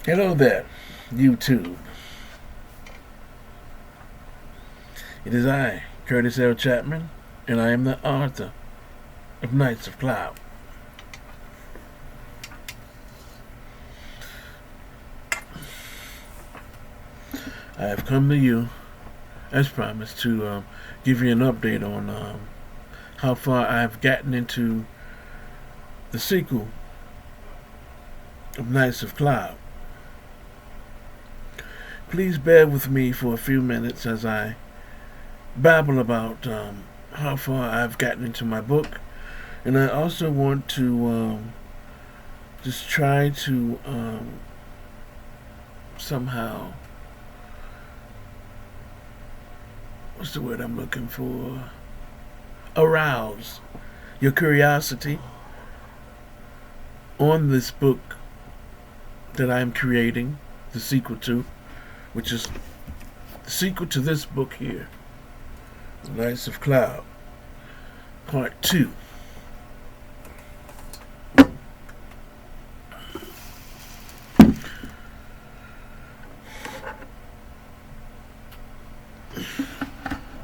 Hello there, YouTube. It is I, Curtis L. Chapman, and I am the author of Knights of Cloud. I have come to you, as promised, to give you an update on how far I've gotten into the sequel of Knights of Cloud. Please bear with me for a few minutes as I babble about how far I've gotten into my book, and I also want to just try to somehow, what's the word I'm looking for? Arouse your curiosity on this book that I'm creating, the sequel to, which is the sequel to this book here, Knights of Cloud, Part 2.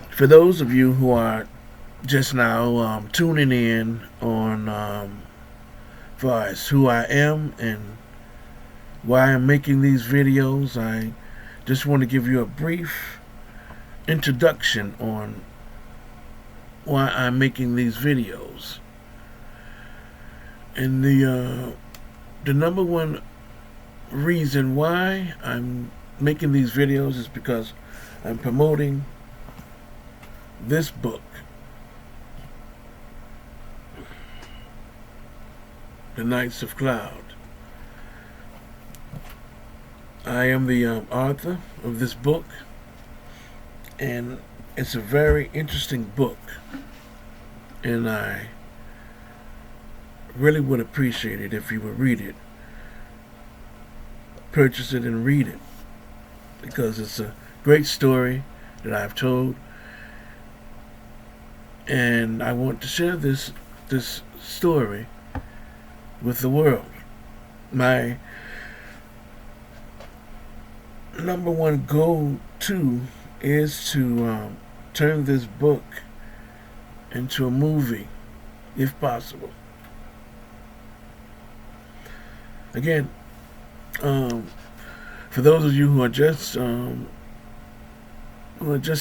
For those of you who are just now tuning in on far as who I am and why I'm making these videos, I just want to give you a brief introduction on why I'm making these videos. And the number one reason why I'm making these videos is because I'm promoting this book, The Knights of Cloud. I am the author of this book, and it's a very interesting book, and I really would appreciate it if you would read it, purchase it and read it, because it's a great story that I've told, and I want to share this story with the world. My number one goal too is to turn this book into a movie, if possible. Again, for those of you who are just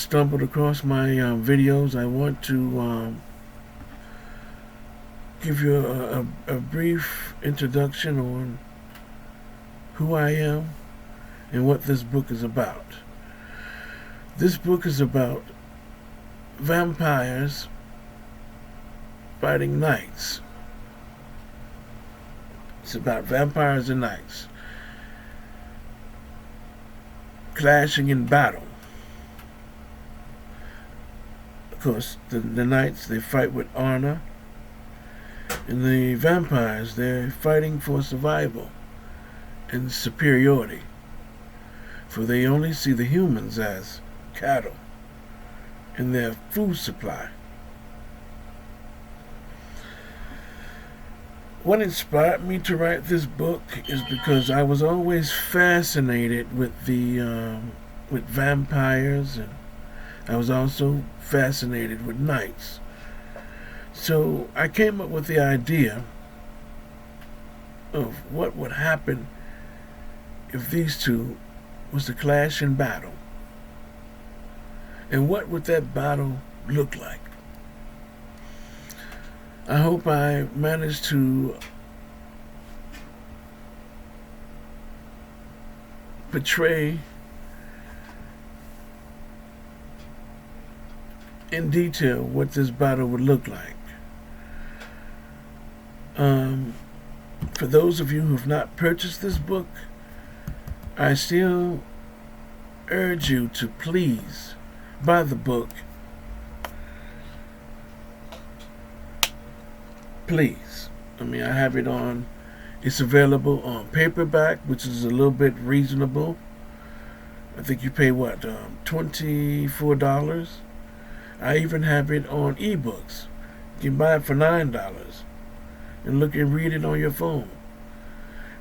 stumbled across my videos, I want to give you a brief introduction on who I am and what this book is about. This book is about vampires fighting knights. It's about vampires and knights clashing in battle. Of course, the knights, they fight with honor, and the vampires, they're fighting for survival and superiority, for they only see the humans as cattle in their food supply. What inspired me to write this book is because I was always fascinated with with vampires, and I was also fascinated with knights. So I came up with the idea of what would happen if these two was to clash in battle, and what would that battle look like. I hope I managed to portray in detail what this battle would look like. For those of you who have not purchased this book, I still urge you to please buy the book. Please. I mean, I have it on, it's available on paperback, which is a little bit reasonable. I think you pay what, $24? I even have it on ebooks. You can buy it for $9 and look and read it on your phone.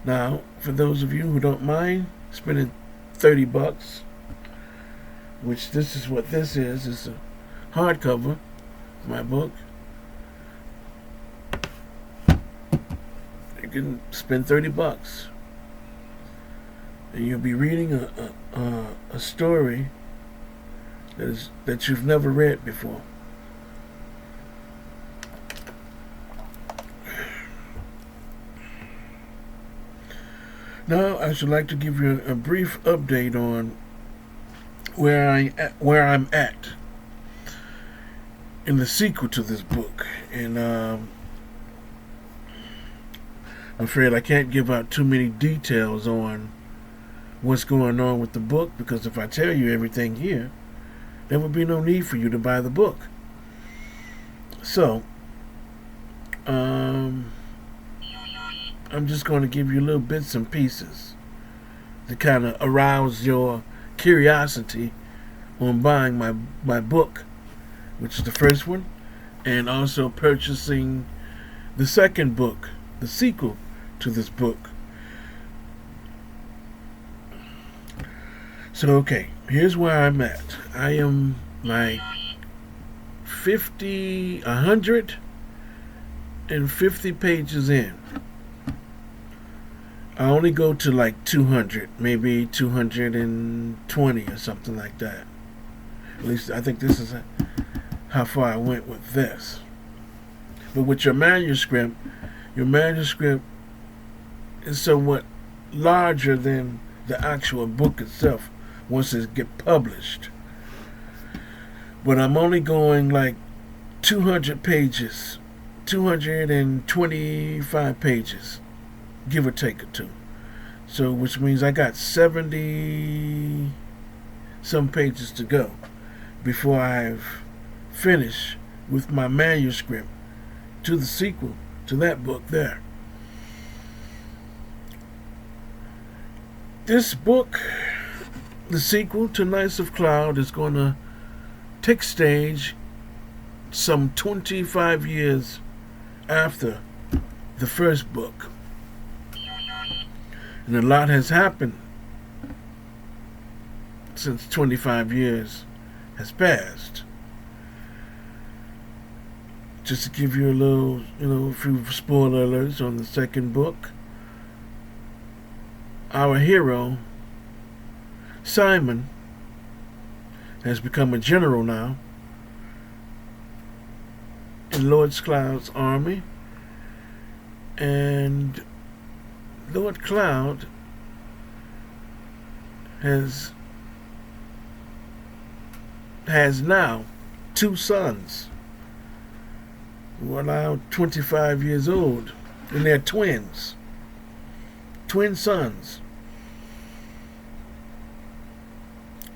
Now, for those of you who don't mind spending $30, which this is what this is, it's a hardcover, my book. You can spend $30, and you'll be reading a story that you've never read before. Now, I should like to give you a brief update on where I'm at in the sequel to this book, and I'm afraid I can't give out too many details on what's going on with the book, because if I tell you everything here, there would be no need for you to buy the book. So, I'm just going to give you little bits and pieces to kind of arouse your curiosity on buying my book, which is the first one, and also purchasing the second book, the sequel to this book. So, okay, here's where I'm at. I am like 150 pages in. I only go to like 200, maybe 220 or something like that. At least I think this is how far I went with this. But with your manuscript is somewhat larger than the actual book itself once it gets published. But I'm only going like 200 pages, 225 pages, give or take or two. So, which means I got 70 some pages to go before I've finished with my manuscript to the sequel to that book there. This book, the sequel to Knights of Cloud, is going to take stage some 25 years after the first book. And a lot has happened since 25 years has passed. Just to give you a little, a few spoiler alerts on the second book. Our hero, Simon, has become a general now in Lord Cloud's army, and Lord Cloud has now 2 sons who are now 25 years old, and they're twin sons.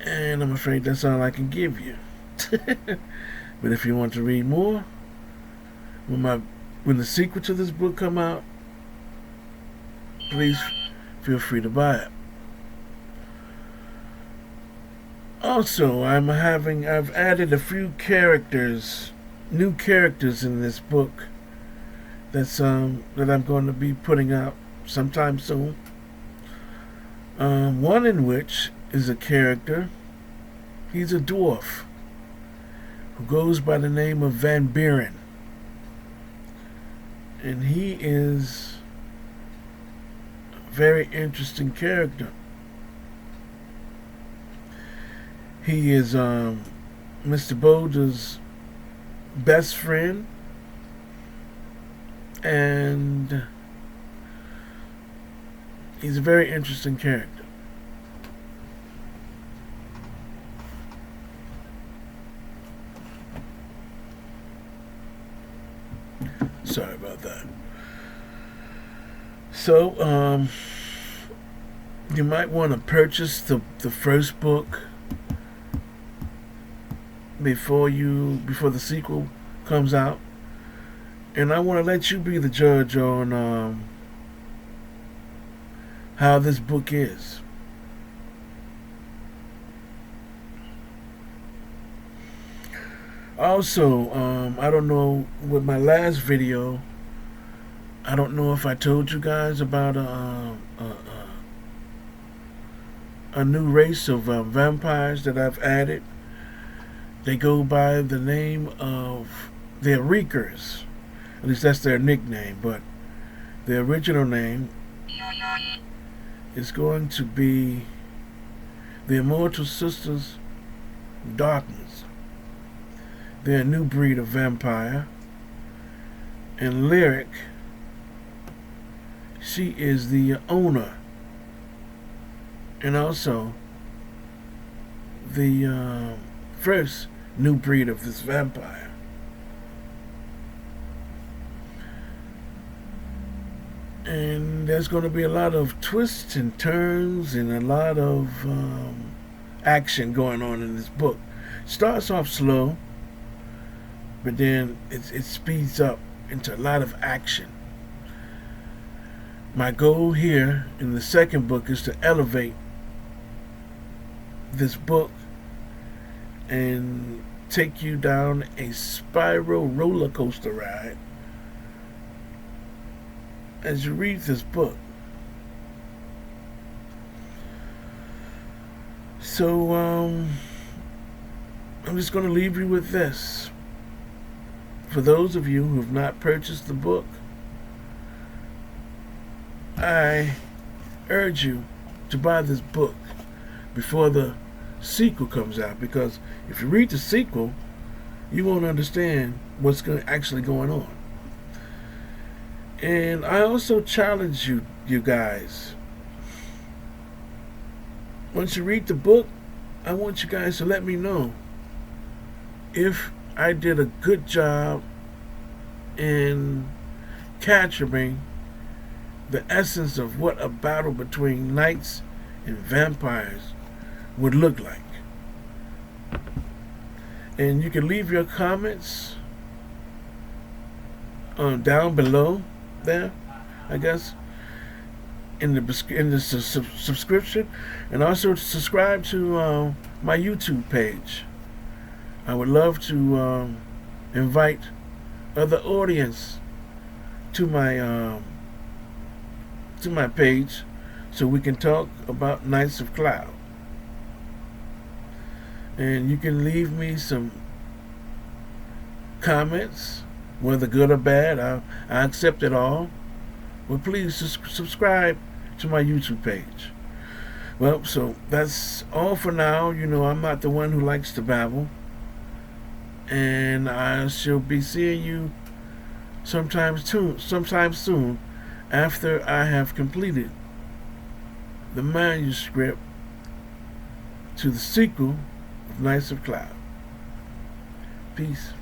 And I'm afraid that's all I can give you. But if you want to read more, when the sequel to this book come out, please feel free to buy it. Also, I've added a few new characters in this book that I'm going to be putting out sometime soon. One in which is a character. He's a dwarf who goes by the name of Van Buren, and he is a very interesting character. He is Mr. Boulder's best friend, and he's a very interesting character. Sorry about that. So, you might want to purchase the first book before the sequel comes out, and I want to let you be the judge on how this book is. Also, I don't know, with my last video, I don't know if I told you guys about a new race of vampires that I've added. They go by the name of they're Reekers. At least that's their nickname, but their original name is going to be the Immortal Sisters of Darkness. They're a new breed of vampire. And Lyric, she is the owner and also the first new breed of this vampire. And there's going to be a lot of twists and turns and a lot of action going on in this book. Starts off slow, but then it speeds up into a lot of action. My goal here in the second book is to elevate this book and take you down a spiral roller coaster ride as you read this book. So I'm just going to leave you with this. For those of you who have not purchased the book, I urge you to buy this book before the sequel comes out, because if you read the sequel, you won't understand what's actually going on. And I also challenge you guys. Once you read the book, I want you guys to let me know if I did a good job in capturing the essence of what a battle between knights and vampires would look like. And you can leave your comments down below there, I guess, in the subscription, and also subscribe to my YouTube page. I would love to invite other audience to my page so we can talk about Knights of Cloud. And you can leave me some comments, whether good or bad. I accept it all. But please subscribe to my YouTube page. Well, so that's all for now. You know, I'm not the one who likes to babble. And I shall be seeing you sometime soon after I have completed the manuscript to the sequel of Knights of Cloud. Peace.